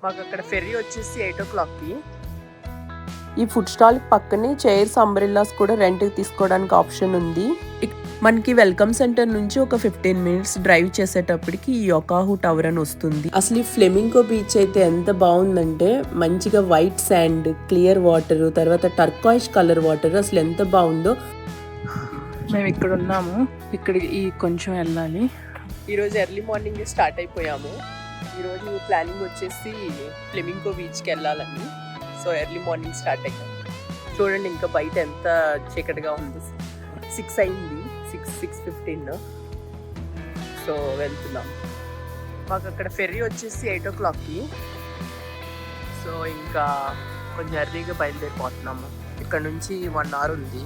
మాకు అక్కడ ఫెర్రీ వచ్చేసి 8 o'clockకి. ఈ ఫుడ్ స్టాల్ పక్కనే చైర్స్ అంబ్రెల్లాస్ కూడా రెంట్కి తీసుకోవడానికి ఆప్షన్ ఉంది. మనకి వెల్కమ్ సెంటర్ నుంచి ఒక 15 minutes డ్రైవ్ చేసేటప్పటికి ఈ ఒకాహు టవర్ అని వస్తుంది. అసలు ఈ ఫ్లెమింగో బీచ్ అయితే ఎంత బాగుందంటే మంచిగా వైట్ శాండ్, క్లియర్ వాటర్, తర్వాత టర్కాయిష్ కలర్ వాటర్, అసలు ఎంత బాగుందో. మేము ఇక్కడ ఉన్నాము, ఇక్కడికి కొంచెం వెళ్ళాలి. ఈరోజు ఎర్లీ మార్నింగ్ స్టార్ట్ అయిపోయాము. ఈరోజు ప్లానింగ్ వచ్చేసి ఫ్లెమింగో బీచ్కి వెళ్ళాలని. సో ఎర్లీ మార్నింగ్ స్టార్ట్ అయ్యాము. చూడండి ఇంకా బయట ఎంత చీకటిగా ఉంది. 6 అయింది, 6:15. సో వెళ్తున్నాం. మాకు అక్కడ ఫెర్రీ వచ్చేసి 8 o'clockకి. సో ఇంకా కొంచెం ఎర్లీగా బయలుదేరిపోతున్నాము. ఇక్కడ నుంచి 1 hour ఉంది.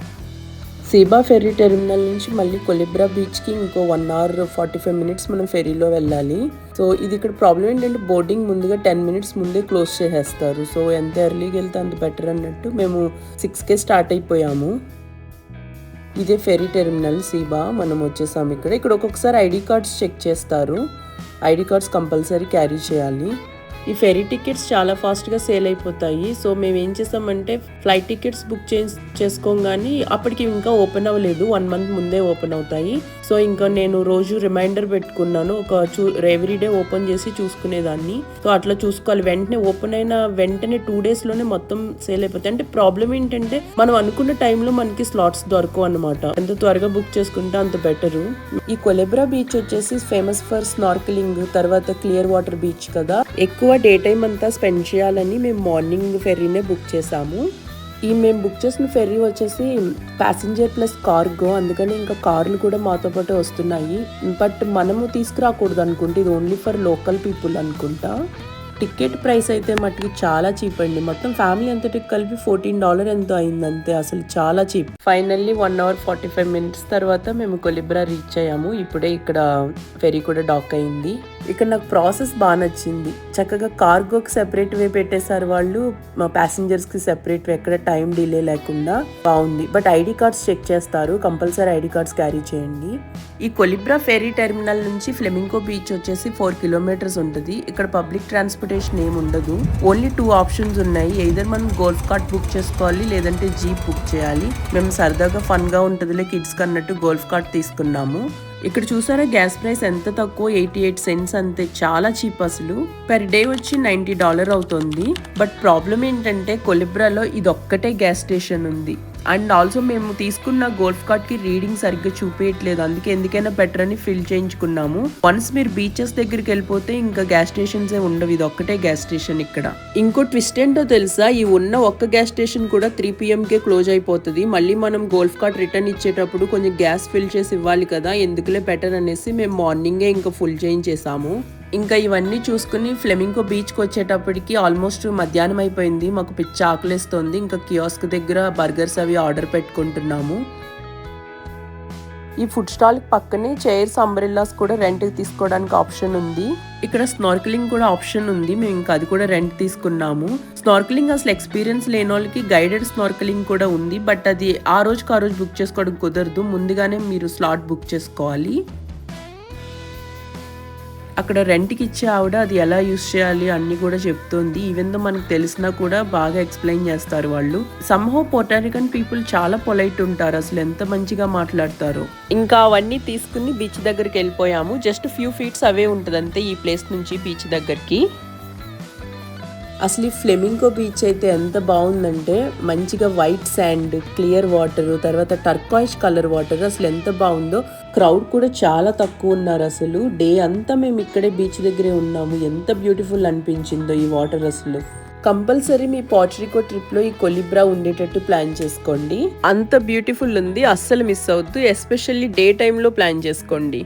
సీబా ఫెర్రీ టెర్మినల్ నుంచి మళ్ళీ కొలిబ్రా బీచ్కి ఇంకో 1 hour 45 minutes మనం ఫెర్రీలో వెళ్ళాలి. సో ఇది ఇక్కడ ప్రాబ్లం ఏంటంటే బోర్డింగ్ ముందుగా 10 minutes ముందే క్లోజ్ చేసేస్తారు. సో ఎంత ఎర్లీగా వెళ్తే అంత బెటర్ అన్నట్టు మేము 6కే స్టార్ట్ అయిపోయాము. ఇదే ఫెర్రీ టెర్మినల్ సీబా. మనం వచ్చేసాము. ఇక్కడ ఒక్కొక్కసారి ఐడి కార్డ్స్ చెక్ చేస్తారు. ఐడి కార్డ్స్ కంపల్సరీ క్యారీ చేయాలి. ఈ ఫెరీ టికెట్స్ చాలా ఫాస్ట్గా సేల్ అయిపోతాయి. సో మేము ఏం చేసామంటే ఫ్లైట్ టికెట్స్ బుక్ చేసుకోగానే అప్పటికి ఇంకా ఓపెన్ అవ్వలేదు, 1 month ముందే ఓపెన్ అవుతాయి. సో ఇంకా నేను రోజు రిమైండర్ పెట్టుకున్నాను, ఎవ్రీడే ఓపెన్ చేసి చూసుకునేదాన్ని. సో అట్లా చూసుకోవాలి. వెంటనే ఓపెన్ అయిన వెంటనే 2 daysలోనే మొత్తం సేల్ అయిపోతాయి. అంటే ప్రాబ్లం ఏంటంటే మనం అనుకున్న టైంలో మనకి స్లాట్స్ దొరకవు అనమాట. ఎంత త్వరగా బుక్ చేసుకుంటే అంత బెటరు. ఈ కొలెబ్రా బీచ్ వచ్చేసి ఫేమస్ ఫర్ స్నార్కిలింగ్, తర్వాత క్లియర్ వాటర్ బీచ్ కదా. ఎక్కువ డే టైం అంతా స్పెండ్ చేయాలని మేము మార్నింగ్ ఫెర్రీనే బుక్ చేసాము. మేము బుక్ చేసిన ఫెర్రీ వచ్చేసి ప్యాసింజర్ ప్లస్ కార్గో, అందుకని ఇంకా కార్లు కూడా మాతో పాటు వస్తున్నాయి. బట్ మనము తీసుకురాకూడదు అనుకుంటే, ఇది ఓన్లీ ఫర్ లోకల్ పీపుల్ అనుకుంటా. టికెట్ ప్రైస్ అయితే మట్టుకి చాలా చీప్ అండి. మొత్తం ఫ్యామిలీ అంతటికి కలిపి $14 ఎంతో అయిందంతే. అసలు చాలా చీప్. ఫైనల్లీ 1 hour 45 minutes తర్వాత మేము కొలిబ్రా రీచ్ అయ్యాము. ఇప్పుడే ఇక్కడ ఫెరీ కూడా డాక్ అయింది. ఇక్కడ నాకు ప్రాసెస్ బాగా నచ్చింది. చక్కగా కార్గోకి సెపరేట్ వే పెట్టేశారు వాళ్ళు, మా ప్యాసింజర్స్కి సెపరేట్ వే, ఎక్కడ టైం డిలే లేకుండా బాగుంది. బట్ ఐడి కార్డ్స్ చెక్ చేస్తారు, కంపల్సరీ ఐడి కార్డ్స్ క్యారీ చేయండి. ఈ కొలిబ్రా ఫెరీ టెర్మినల్ నుంచి ఫ్లెమింగో బీచ్ వచ్చేసి 4 kilometers ఉంటుంది. ఇక్కడ పబ్లిక్ ట్రాన్స్పోర్టేషన్ ఏమి ఉండదు. ఓన్లీ 2 options ఉన్నాయి. ఎయిదర్ మనం గోల్ఫ్ కార్ట్ బుక్ చేసుకోవాలి, లేదంటే జీప్ బుక్ చేయాలి. మేము సరదాగా ఫన్గా ఉంటుందిలే కిడ్స్ కన్నట్టు గోల్ఫ్ కార్ట్ తీసుకున్నాము. ఇక్కడ చూసారా గ్యాస్ ప్రైస్ ఎంత తక్కువ, 88 cents అంతే. చాలా చీప్. అసలు పెర్ డే వచ్చి $90 అవుతుంది. బట్ ప్రాబ్లం ఏంటంటే కొలిబ్రాలో ఇది ఒక్కటే గ్యాస్ స్టేషన్ ఉంది. అండ్ ఆల్సో మేము తీసుకున్న గోల్ఫ్ కార్ట్ కి రీడింగ్ సరిగ్గా చూపించట్లేదు. అందుకే ఎందుకైనా బెటర్ అని ఫిల్ చేయించుకున్నాము. వన్స్ మీరు బీచెస్ దగ్గరికి వెళ్ళిపోతే ఇంకా గ్యాస్ స్టేషన్స్ ఏ ఉండవు. ఇది ఒక్కటే గ్యాస్ స్టేషన్ ఇక్కడ. ఇంకో ట్విస్ట్ ఏంటో తెలుసా, ఈ ఉన్న ఒక్క గ్యాస్ స్టేషన్ కూడా 3 PM కే క్లోజ్ అయిపోతుంది. మళ్ళీ మనం గోల్ఫ్ కార్ట్ రిటర్న్ ఇచ్చేటప్పుడు కొంచెం గ్యాస్ ఫిల్ చేసి ఇవ్వాలి కదా, ఎందుకులే బెటర్ అనేసి మేము మార్నింగే ఇంకా ఫుల్ చేయించేసాము. ఇంకా ఇవన్నీ చూసుకుని ఫ్లెమింగో బీచ్కి వచ్చేటప్పటికి ఆల్మోస్ట్ మధ్యాహ్నం అయిపోయింది. మాకు పిచ్చి ఆకలిస్తుంది. ఇంకా కియోస్క్ దగ్గర బర్గర్స్ అవి ఆర్డర్ పెట్టుకుంటున్నాము. ఈ ఫుడ్ స్టాల్ పక్కనే చైర్స్ అంబ్రెల్లాస్ కూడా రెంట్కి తీసుకోవడానికి ఆప్షన్ ఉంది. ఇక్కడ స్నార్కిలింగ్ కూడా ఆప్షన్ ఉంది. మేము ఇంకా అది కూడా రెంట్ తీసుకున్నాము. స్నార్కిలింగ్ అసలు ఎక్స్పీరియన్స్ లేని వాళ్ళకి గైడెడ్ స్నార్కిలింగ్ కూడా ఉంది. బట్ అది ఆ రోజు బుక్ చేసుకోవడం కుదరదు. ముందుగానే మీరు స్లాట్ బుక్ చేసుకోవాలి. అక్కడ రెంట్కి ఇచ్చే ఆవిడ అది ఎలా యూస్ చేయాలి అన్ని కూడా చెప్తోంది. ఈవెన్ దో మనకు తెలిసినా కూడా బాగా ఎక్స్ప్లెయిన్ చేస్తారు వాళ్ళు. సమ్హౌ పోర్టారికన్ పీపుల్ చాలా పొలైట్ ఉంటారు. అసలు ఎంత మంచిగా మాట్లాడతారు. ఇంకా అవన్నీ తీసుకుని బీచ్ దగ్గరికి వెళ్ళిపోయాము. జస్ట్ few feet అవే ఉంటుంది అంతే ఈ ప్లేస్ నుంచి బీచ్ దగ్గరికి. అసలు ఈ ఫ్లెమింగో బీచ్ అయితే ఎంత బాగుందంటే మంచిగా వైట్ శాండ్, క్లియర్ వాటర్, తర్వాత టర్కాయిష్ కలర్ వాటర్, అసలు ఎంత బాగుందో. క్రౌడ్ కూడా చాలా తక్కువ ఉన్నారు. అసలు డే అంతా మేము ఇక్కడే బీచ్ దగ్గరే ఉన్నాము. ఎంత బ్యూటిఫుల్ అనిపించిందో ఈ వాటర్. అసలు కంపల్సరీ మీ పోర్టరికో ట్రిప్లో ఈ కొలిబ్రా ఉండేటట్టు ప్లాన్ చేసుకోండి. అంత బ్యూటిఫుల్ ఉంది, అస్సలు మిస్ అవద్దు. ఎస్పెషల్లీ డే టైంలో ప్లాన్ చేసుకోండి.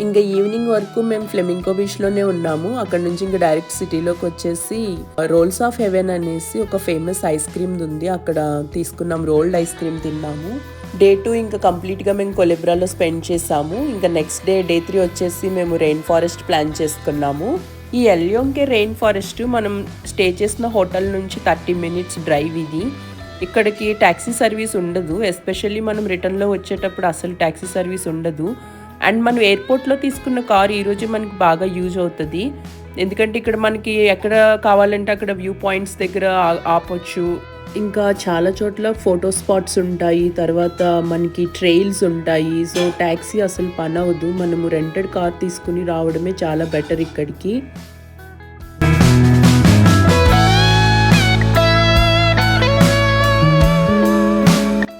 ఇంకా ఈవినింగ్ వరకు మేము ఫ్లెమింగో బీచ్లోనే ఉన్నాము. అక్కడ నుంచి ఇంకా డైరెక్ట్ సిటీలోకి వచ్చేసి రోల్స్ ఆఫ్ హెవెన్ అనేసి ఒక ఫేమస్ ఐస్ క్రీమ్ ఉంది, అక్కడ తీసుకున్నాం. రోల్డ్ ఐస్ క్రీమ్ తిన్నాము. డే 2 ఇంకా కంప్లీట్గా మేము కొలెబ్రాలో స్పెండ్ చేసాము. ఇంకా నెక్స్ట్ డే 3 వచ్చేసి మేము రెయిన్ ఫారెస్ట్ ప్లాన్ చేసుకున్నాము. ఈ ఎల్యోంకే రెయిన్ ఫారెస్ట్ మనం స్టే చేసిన హోటల్ నుంచి 30 మినిట్స్ డ్రైవ్ ఇది. ఇక్కడికి ట్యాక్సీ సర్వీస్ ఉండదు, ఎస్పెషల్లీ మనం రిటర్న్లో వచ్చేటప్పుడు అసలు ట్యాక్సీ సర్వీస్ ఉండదు. అండ్ మనం ఎయిర్పోర్ట్లో తీసుకున్న కార్ ఈరోజు మనకి బాగా యూజ్ అవుతుంది, ఎందుకంటే ఇక్కడ మనకి ఎక్కడ కావాలంటే అక్కడ వ్యూ పాయింట్స్ దగ్గర ఆపొచ్చు. ఇంకా చాలా చోట్ల ఫోటో స్పాట్స్ ఉంటాయి, తర్వాత మనకి ట్రైల్స్ ఉంటాయి. సో ట్యాక్సీ అసలు పని అవ్వదు, మనము రెంటెడ్ కార్ తీసుకుని రావడమే చాలా బెటర్ ఇక్కడికి.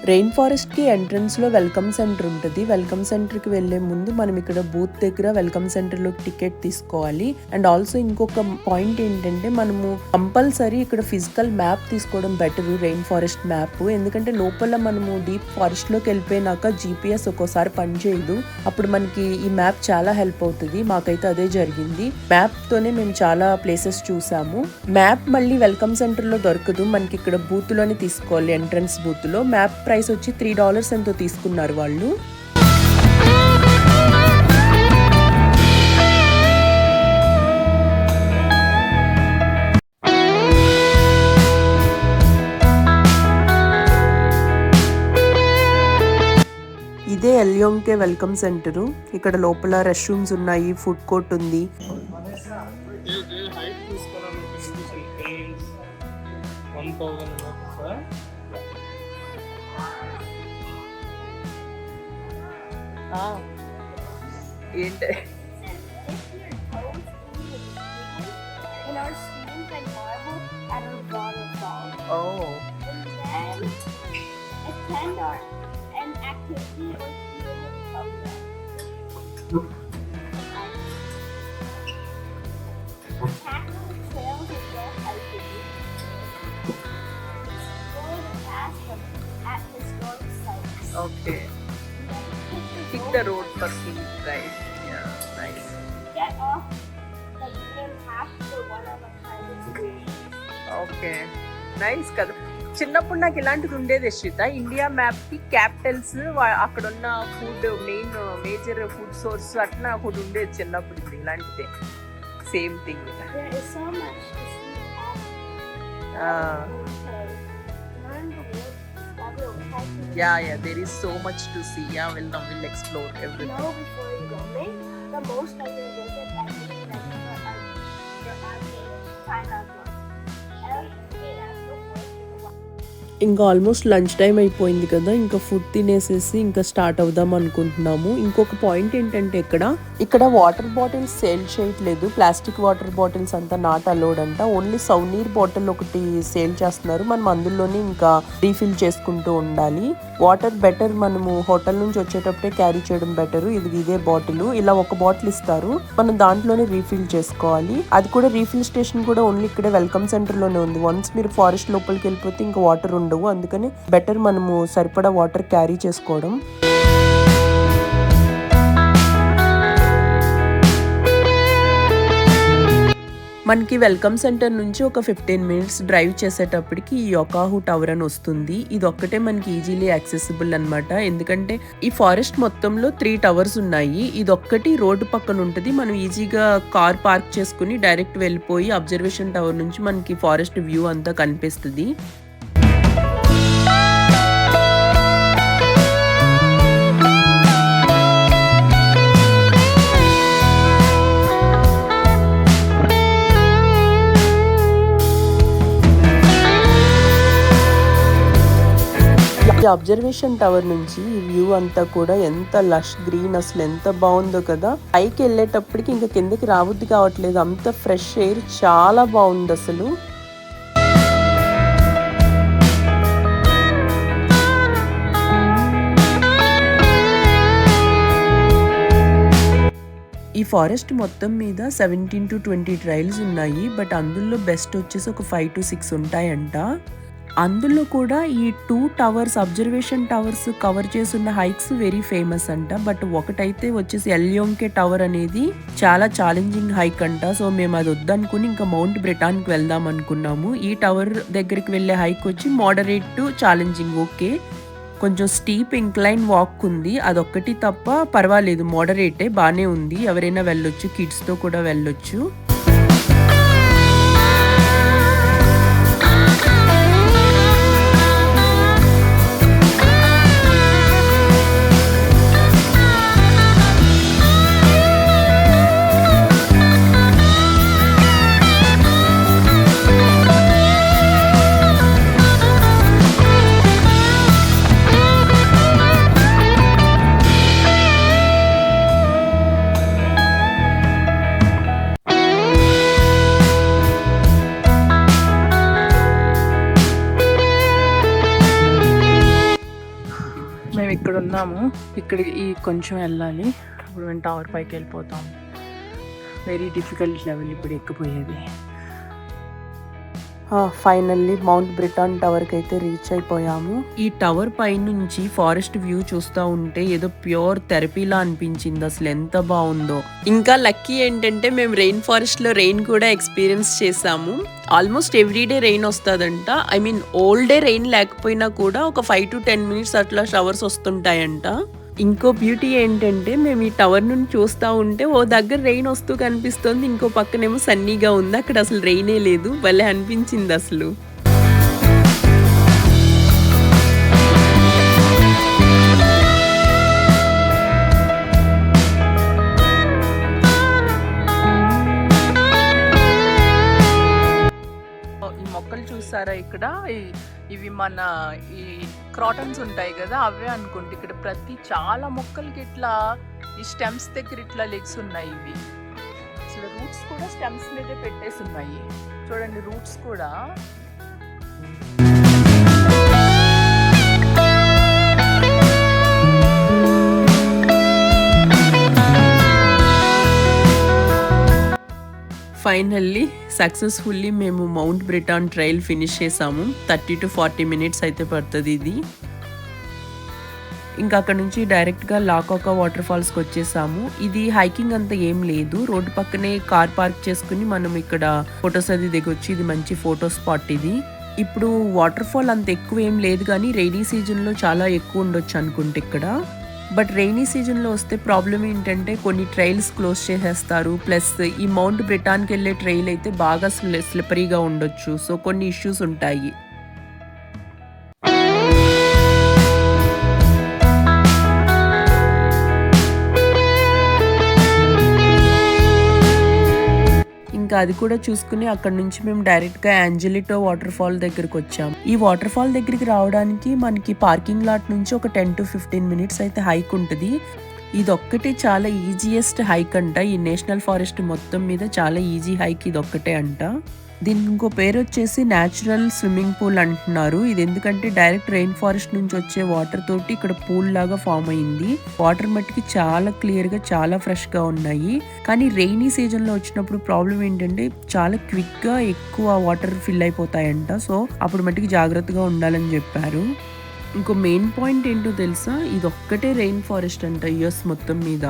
రెయిన్ ఫారెస్ట్కి ఎంట్రన్స్లో వెల్కమ్ సెంటర్ ఉంటుంది. వెల్కమ్ సెంటర్కి వెళ్ళే ముందు మనం ఇక్కడ బూత్ దగ్గర వెల్కమ్ సెంటర్లో టికెట్ తీసుకోవాలి. అండ్ ఆల్సో ఇంకొక పాయింట్ ఏంటంటే మనము కంపల్సరీ ఇక్కడ ఫిజికల్ మ్యాప్ తీసుకోవడం బెటర్, రెయిన్ ఫారెస్ట్ మ్యాప్. ఎందుకంటే లోపల మనము డీప్ ఫారెస్ట్లోకి వెళ్ళిపోయినాక జీపీఎస్ ఒక్కోసారి పనిచేయదు, అప్పుడు మనకి ఈ మ్యాప్ చాలా హెల్ప్ అవుతుంది. మాకైతే అదే జరిగింది, మ్యాప్తోనే మేము చాలా ప్లేసెస్ చూసాము. మ్యాప్ మళ్ళీ వెల్కమ్ సెంటర్లో దొరకదు, మనకి ఇక్కడ బూత్లోనే తీసుకోవాలి. ఎంట్రన్స్ బూత్లో మ్యాప్ ప్రైస్ వచ్చి $3 ఎంతో తీసుకున్నారు వాళ్ళు. ఇదే ఎల్యోంకే వెల్కమ్ సెంటరు. ఇక్కడ లోపల రెస్ట్ రూమ్స్ ఉన్నాయి, ఫుడ్ కోర్ట్ ఉంది. ఏంటి okay, pick the road for scenic drive. Yeah, nice. Get off the beaten path for one-of-a-kind experience. Okay, nice కదా. చిన్నప్పుడు నాకు ఇలాంటిది ఉండేది శ్రీత. ఇండియా మ్యాప్ కి క్యాపిటల్స్, అక్కడ ఉన్న food, main major food source అట్లా ఒకటి ఉండేది చిన్నప్పుడు. ఇది ఇలాంటిదే, same thing. There is so much to see learn the world that will help you Yeah, there is so much to see. Yeah, we'll explore everything. know before you go. Make the most of your visit by being ready for your time as well. ఇంకా almost lunch time అయిపోయింది కదా, ఇంకా food తినేసేసి ఇంకా start అవుదాం అనుకుంటున్నాము. ఇంకొక point ఏంటంటే ఇక్కడ వాటర్ బాటిల్స్ సేల్ చేయట్లేదు, ప్లాస్టిక్ వాటర్ బాటిల్స్ అంతా నాట్ అలౌడ్ అంట. ఓన్లీ సౌనీర్ బాటిల్ ఒకటి సేల్ చేస్తున్నారు, మనం అందులోనే ఇంకా రీఫిల్ చేసుకుంటూ ఉండాలి. వాటర్ బెటర్, మనము హోటల్ నుంచి వచ్చేటప్పుడే క్యారీ చేయడం బెటర్. ఇదే బాటిల్, ఇలా ఒక బాటిల్ ఇస్తారు, మనం దాంట్లోనే రీఫిల్ చేసుకోవాలి. అది కూడా రీఫిల్ స్టేషన్ కూడా ఓన్లీ ఇక్కడే వెల్కమ్ సెంటర్ లోనే ఉంది. వన్స్ మీరు ఫారెస్ట్ లోపలికి వెళ్ళిపోతే ఇంకా వాటర్ ఉండవు, అందుకని బెటర్ మనము సరిపడా వాటర్ క్యారీ చేసుకోవడం. మనకి వెల్కమ్ సెంటర్ నుంచి ఒక 15 మినిట్స్ డ్రైవ్ చేసేటప్పటికి ఈ యొకాహు టవర్ అని వస్తుంది. ఇది ఒక్కటే మనకి ఈజీలీ యాక్సెసిబుల్ అన్నమాట, ఎందుకంటే ఈ ఫారెస్ట్ మొత్తంలో 3 టవర్స్ ఉన్నాయి. ఇది ఒక్కటి రోడ్డు పక్కన ఉంటుంది, మనం ఈజీగా కార్ పార్క్ చేసుకుని డైరెక్ట్ వెళ్ళిపోయి అబ్జర్వేషన్ టవర్ నుంచి మనకి ఫారెస్ట్ వ్యూ అంతా కనిపిస్తుంది. అబ్జర్వేషన్ టవర్ నుంచి ఈ వ్యూ అంతా కూడా ఎంత లష్ గ్రీన్, అసలు ఎంత బాగుందో కదా. పైకి వెళ్ళేటప్పటికి ఇంకా కిందకి రాబుద్ది కావట్లేదు, అంత ఫ్రెష్ ఎయిర్, చాలా బాగుంది అసలు. ఈ ఫారెస్ట్ మొత్తం మీద 17 to 20 ట్రైల్స్ ఉన్నాయి, బట్ అందులో బెస్ట్ వచ్చేసి ఒక 5 to 6 ఉంటాయంట. అందులో కూడా ఈ 2 టవర్స్, అబ్జర్వేషన్ టవర్స్ కవర్ చేస్తున్న హైక్స్ వెరీ ఫేమస్ అంట. బట్ ఒకటైతే వచ్చేసి ఎల్యోంకే టవర్ అనేది చాలా ఛాలెంజింగ్ హైక్ అంట. సో మేము అది వద్దనుకుని ఇంకా మౌంట్ బ్రిటాన్కి వెళ్దాం అనుకున్నాము. ఈ టవర్ దగ్గరికి వెళ్ళే హైక్ వచ్చి మోడరేట్ టు ఛాలెంజింగ్, ఓకే. కొంచెం స్టీప్ ఇంక్లైన్ వాక్ ఉంది, అదొక్కటి తప్ప పర్వాలేదు, మోడరేటే, బాగానే ఉంది. ఎవరైనా వెళ్ళొచ్చు, కిడ్స్తో కూడా వెళ్ళొచ్చు. మేము ఇక్కడ ఉన్నాము, ఇక్కడికి ఈ కొంచెం వెళ్ళాలి. ఇప్పుడు మేము టవర్ పైకి వెళ్ళిపోతాం. వెరీ డిఫికల్ట్ లెవెల్ ఇప్పుడు ఎక్కిపోయేది. ఫైనల్లీ మౌంట్ బ్రిటాన్ టవర్కి అయితే రీచ్ అయిపోయాము. ఈ టవర్ పై నుంచి ఫారెస్ట్ వ్యూ చూస్తూ ఉంటే ఏదో ప్యూర్ థెరపీలా అనిపించింది. అసలు ఎంత బాగుందో. ఇంకా లక్కీ ఏంటంటే మేము రెయిన్ ఫారెస్ట్ లో రెయిన్ కూడా ఎక్స్పీరియన్స్ చేసాము. ఆల్మోస్ట్ ఎవ్రీడే రెయిన్ వస్తుందంట. I mean all day rain లేకపోయినా కూడా ఒక 5 to 10 minutes అట్లా షవర్స్ వస్తుంటాయంట. ఇంకో బ్యూటీ ఏంటంటే మేము ఈ టవర్ నుండి చూస్తూ ఉంటే ఓ దగ్గర రెయిన్ వస్తూ కనిపిస్తుంది, ఇంకో పక్కనేమో సన్నీగా ఉంది. అక్కడ అసలు రెయినే లేదు. భలే అనిపించింది అసలు. ఈ మొక్కలు చూసారా ఇక్కడ, ఇవి మన ఈ క్రాటన్స్ ఉంటాయి కదా, అవే అనుకుంటే. ఇక్కడ చాలా మొక్కలకి ఇట్లా ఈ స్టెమ్స్ దగ్గర ఇట్లా లెగ్స్ ఉన్నాయి. ఇవి అసలు రూట్స్ కూడా స్టెమ్స్ మీదే పెట్టేసి ఉన్నాయి. చూడండి రూట్స్ కూడా. ఫైనల్లీ సక్సెస్ఫుల్లీ మేము మౌంట్ బ్రిటాన్ ట్రైల్ ఫినిష్ చేసాము. 30 to 40 minutes అయితే పడుతుంది ఇది. ఇంకా అక్కడ నుంచి డైరెక్ట్గా లాకోకా వాటర్ ఫాల్స్కి వచ్చేసాము. ఇది హైకింగ్ అంతా ఏం లేదు, రోడ్డు పక్కనే కార్ పార్క్ చేసుకుని మనం ఇక్కడ ఫొటోస్ అది దిగొచ్చు. ఇది మంచి ఫోటో స్పాట్ ఇది. ఇప్పుడు వాటర్ ఫాల్ అంత ఎక్కువ ఏం లేదు, కానీ రైనీ సీజన్లో చాలా ఎక్కువ ఉండొచ్చు అనుకుంటే ఇక్కడ. బట్ రైనీ సీజన్లో వస్తే ప్రాబ్లం ఏంటంటే కొన్ని ట్రైల్స్ క్లోజ్ చేసేస్తారు. ప్లస్ ఈ మౌంట్ బ్రిటాన్కి వెళ్ళే ట్రైల్ అయితే బాగా స్లిప్పరీగా ఉండొచ్చు. సో కొన్ని ఇష్యూస్ ఉంటాయి. ఇంకా అది కూడా చూసుకుని అక్కడ నుంచి మేము డైరెక్ట్గా యాంజెలిటో వాటర్ ఫాల్ దగ్గరికి వచ్చాము. ఈ వాటర్ ఫాల్ దగ్గరికి రావడానికి మనకి పార్కింగ్ లాట్ నుంచి ఒక 10 to 15 minutes అయితే హైక్ ఉంటుంది. ఇదొక్కటే చాలా ఈజియెస్ట్ హైక్ అంట. ఈ నేషనల్ ఫారెస్ట్ మొత్తం మీద చాలా ఈజీ హైక్ ఇదొక్కటే అంట. దీనికి ఇంకో పేరు వచ్చేసి న్యాచురల్ స్విమ్మింగ్ పూల్ అంటున్నారు. ఇది ఎందుకంటే డైరెక్ట్ రెయిన్ ఫారెస్ట్ నుంచి వచ్చే వాటర్ తోటి ఇక్కడ పూల్ లాగా ఫామ్ అయింది. వాటర్ మట్టికి చాలా క్లియర్ గా, చాలా ఫ్రెష్ గా ఉన్నాయి. కానీ రెయినీ సీజన్ లో వచ్చినప్పుడు ప్రాబ్లం ఏంటంటే చాలా క్విక్ గా ఎక్కువ వాటర్ ఫిల్ అయిపోతాయంట. సో అప్పుడు మట్టికి జాగ్రత్తగా ఉండాలని చెప్పారు. ఇంకో మెయిన్ పాయింట్ ఏంటో తెలుసా, ఇది ఒక్కటే రెయిన్ ఫారెస్ట్ అంట యుఎస్ మొత్తం మీద.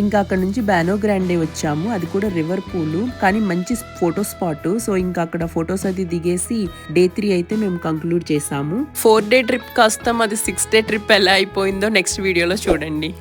ఇంకా అక్కడ నుంచి బానో గ్రాండే వచ్చాము. అది కూడా రివర్ పూల్, కానీ మంచి ఫోటో స్పాట్. సో ఇంకా అక్కడ ఫొటోస్ అది దిగేసి Day 3 అయితే మేము కంక్లూడ్ చేసాము. 4 day ట్రిప్ కాస్త మాది 6 day ట్రిప్ ఎలా అయిపోయిందో నెక్స్ట్ వీడియోలో చూడండి.